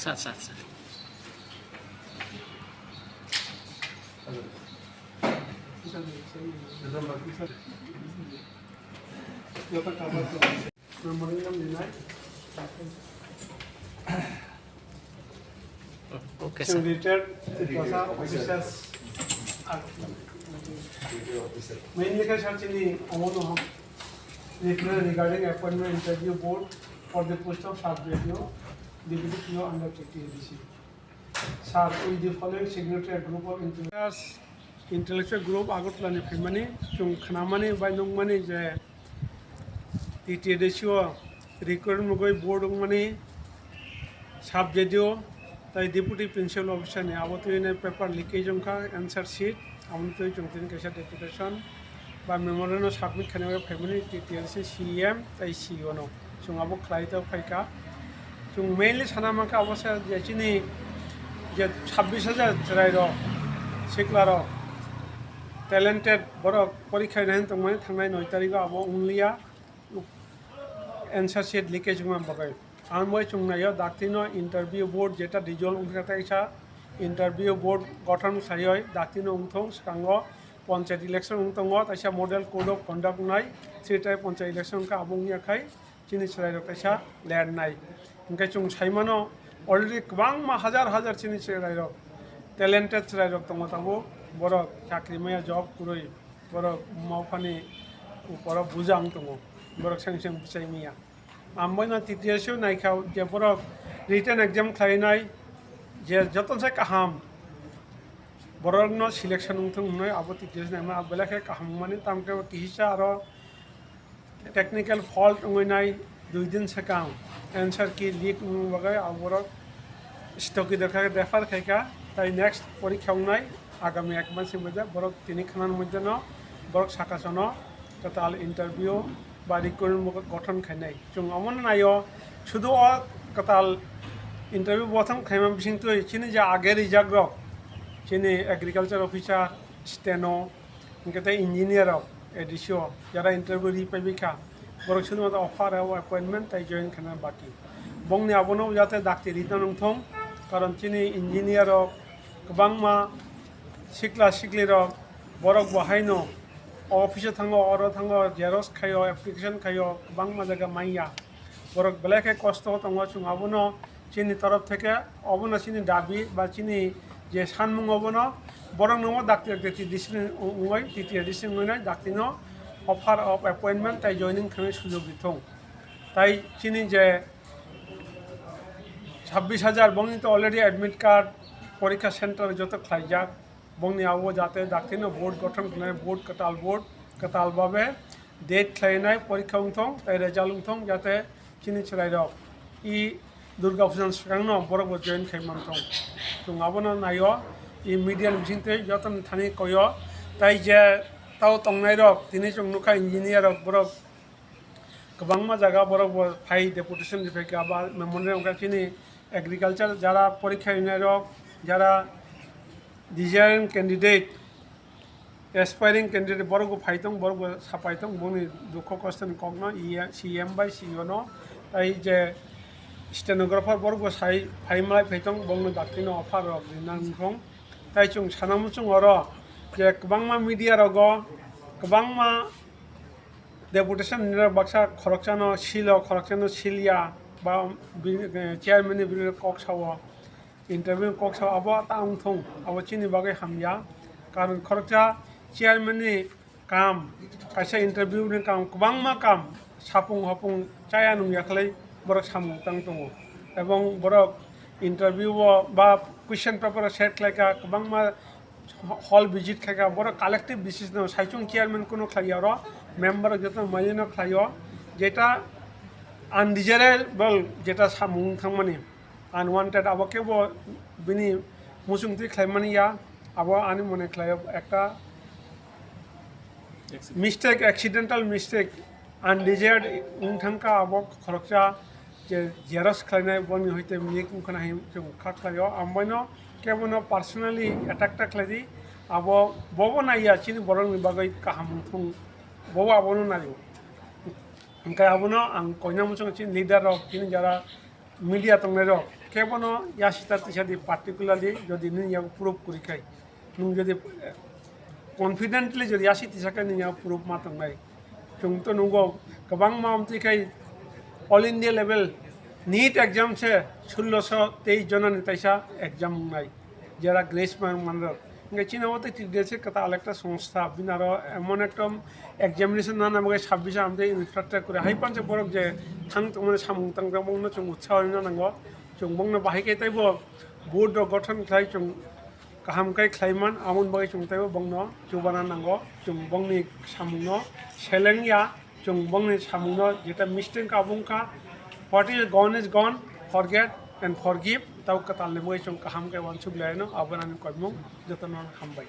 Sat sat sat. Okay, sir. Retired officers mainly regarding appointment interview board for the post of sub-JPO, Deputy PO under TTADC. Sir, with the following signatory group of intellectual group Agutla Nifimani, Chung Khanamani by Nungmani, TTADC, recruitment board money, sub-JPO, the deputy principal officer ne abotine paper leakage onka answer sheet amutoi chungtin kaisa deputation ba memorandum submit khane family TTLC CM tai CEO no chung abo khlaita phaika chung mainly sanamaka abasa jechini je 26000 jrai ro sikla ro talented borok porikha nahin tongmani thangnai 9 tarikh abo unglia answer sheet leakage ngam bagai আমই চুংনায় দাক্তিন interview board যেটা ডিজল উনকাইছা interview board গঠন খাইয় দাক্তিন উংথং সাঙ্গ panchayat election উংতং তাইসা মডেল কোড অফ কন্ডাক্ট নাই থ্রিটাই পঞ্চায়েত ইলেকশন কা আবুংনি আখাই চিনি ছড়াই রকাইছা ল্যান্ড নাই ইনকাই চুং সাইমানো অলরেডি গোबां मा হাজার হাজার চিনি ছড়াই রক ট্যালেন্টেড ছড়াই রক তং তাবো বড় চাকরি মায়া জব কুরই বড় মাওফানি উপর বুজাং তং বড় সাংসাং বুচাই মিয়া आमबना TTSU नायखाव जे बरक रिटन एग्जाम खालायनाय जे जतनसे काहाम बरकनो सिलेक्शन उंथं नै आबो TTSU नायमा आबलाखे काहाम माने तामके किहिसा आरो टेक्निकल फॉल्ट उंगनाय 2 दिन सकाम आंसर की लीक बगै आबरक स्टॉकी देखा रेफर खायका ताई नेक्स्ट परीक्षा उंनाय आगामी एक मास मध्य बरक तिनि खानान मध्य न बरक साकासन टोटाल इंटरव्यू বা রিক্রুটমেন্ট গঠন খাইনাই जों अमन नायो শুধু কতাল ইন্টারভিউ প্রথম খাইমা বিসিং তো চিনি যে আগে রিজার্ভ রক চিনি এগ্রিকালচার অফিসার স্টেনো ইনকেতে ইঞ্জিনিয়ার এডিসিও যারা ইন্টারভিউ রি পাইবিকা বরক শুধুমাত্র অফার ও অ্যাপয়েন্টমেন্ট তাই জয়েন খানা বাকি বংনি আবনো যাতে ডাক্তি রিটার্ন উংথং কারণ চিনি ইঞ্জিনিয়ার গোबां मा सिख्ला सिख्लि रक बरक बहायनो অফিসে থাঙ্গ অর থাঙ্গ জেরক্স খাইও অ্যাপ্লিকেশন খাইও গোबां मा জায়গা মাইয়া বরক বেলাকে কষ্ট তঙ্গ চুং আবনো চিনি তরফ থেকে অবনো চিনি দাবি বা চিনি যে সানমুং অবনো বরং নম ডাক্তার ডিসিশন উই TTADC উই ডাক্তিন অফার অফ অ্যাপয়েন্টমেন্ট তাই জয়েনিং খানে সুযোগ দিথং তাই চিনি যে 26000 বংনি তো অলরেডি অ্যাডমিট কার্ড পরীক্ষা সেন্টার যত খাইজাক বংনি আবো যাতে ডাক্তিন বোর্ড গঠন খাই বোর্ড কতাল ভাবে ডেট খাইনাই পরীক্ষা উংথং তাই রেজাল্ট উংথং যাতে চিনি ছড়াই রক ই দুর্গা পূজা সিগাং বরক জয়েন খাইমানথং जों আবনো নাইও ই মিডিয়ান বিসিংতে যতন থানি কয় তাই যে তাও তংনাই রক তিনি जों नुखा ইঞ্জিনিয়ার রক বরক गोबां मा জায়গা বরক ফাই ডেপুটেশন দিফাইকা বা মেমোরিয়াল কা চিনি এগ্রিকালচার যারা পরীক্ষা ইনাই রক যারা ডিজায়ারিং ক্যান্ডিডেট एसपायरिंग कैंडिडेट बरगो फाइतों बरगो सापाइतों बुनी दुख कष्ट कगनो CM बाय CEO नो ताई जे स्टेनोग्राफर बरगो साइ फाइमाय फाइतों बंगनो दाक्तिनो अफार रक रिनांखं ताई चुं सानामुचुं अर जे गोबां मा मीडिया रगो गोबां मा डेपुटेशन निरा बाक्सा खरकसानो सिलो खरकसानो सिलिया बा चेयरमैन नि बिरो कक्साव इंटरव्यू कक्साव आबो तांथं आबो चिनि बागै हामया कारण खरकसा चेयरमैन नि काम कायसा इंटरव्यू नि काम गोबां मा काम सापुं हपुं चाया नुयाखलै बरक सामुं तां दङ এবং बरक इंटरव्यू बा क्वेश्चन पेपर सेट खालायका गोबां मा हल विजिट खायका बरक कालेक्टिव डिसिजन साइचुं चेयरमैन कोनो खायो र मेम्बर जत माइनो खायो जेटा आनडिजायरेबल जेटा सामुं थांमानि আনওয়ান্টেড আবকেব বিনি মুসুংতি খাইমানিয়া আবো আনি মনে খাইব একটা মিস্টেক অ্যাক্সিডেন্টাল মিস্টেক আনডিজায়ার্ড উংথাংকা আবো খরকসা যে জেরক্স খাইনাই বনি হইতে মিক মুখনা হিম जों খাখাयो আমবাইনো কেবনো পার্সোনালি অ্যাটাকটা খাইদি আবো ববো নাইয়া চিনি বরং বাগৈ কাহামুথুং ববো আবনো নাইও ओंखाय आबोनो आं कयना मुसुं चिन लिडार रक चिनि जारा मीडिया तंनाय रक কেবনো ইয়াসিতা তিসাদি পার্টিকুলারলি যদি নিয়ে প্রুভ করি খাই নং যদি कन्फिडेंटली जो यासी तिसाखै नोंनिया प्रुफ मा तंनाय जोंथ' नंगौ गोबां मामतिखाय all India level NEET exam से 1623 जनानि ताइसा एग्जाम नाय যারা গ্রেস মানদার ইংকে চিনামতে টিডিএসে কত আরেকটা সংস্থা বিনার এমন একটা এক্সামিনেশন না নামে 26 আমাদের ইনফ্রাস্ট্রাকচার করে হাই পাঞ্চে বরক যে থাং মানে সামুং তাंगबंनो जों उत्साह नांगौ जों बंनो बाहायखाय ताइबो बोर्ड गठन खाय जों गाहामखाय ख्लाइमान आमन बाय जों ताइबो बंनो जौगाना नांगौ जों बंनि सामुंनो सेलेंया जों बंनि सामुंनो जेटा मिस्टेक आबुंखा what is gone forget and forgive tau katal le moi chong kaham ke wan chuk le no aban an ko mong jotonon hambay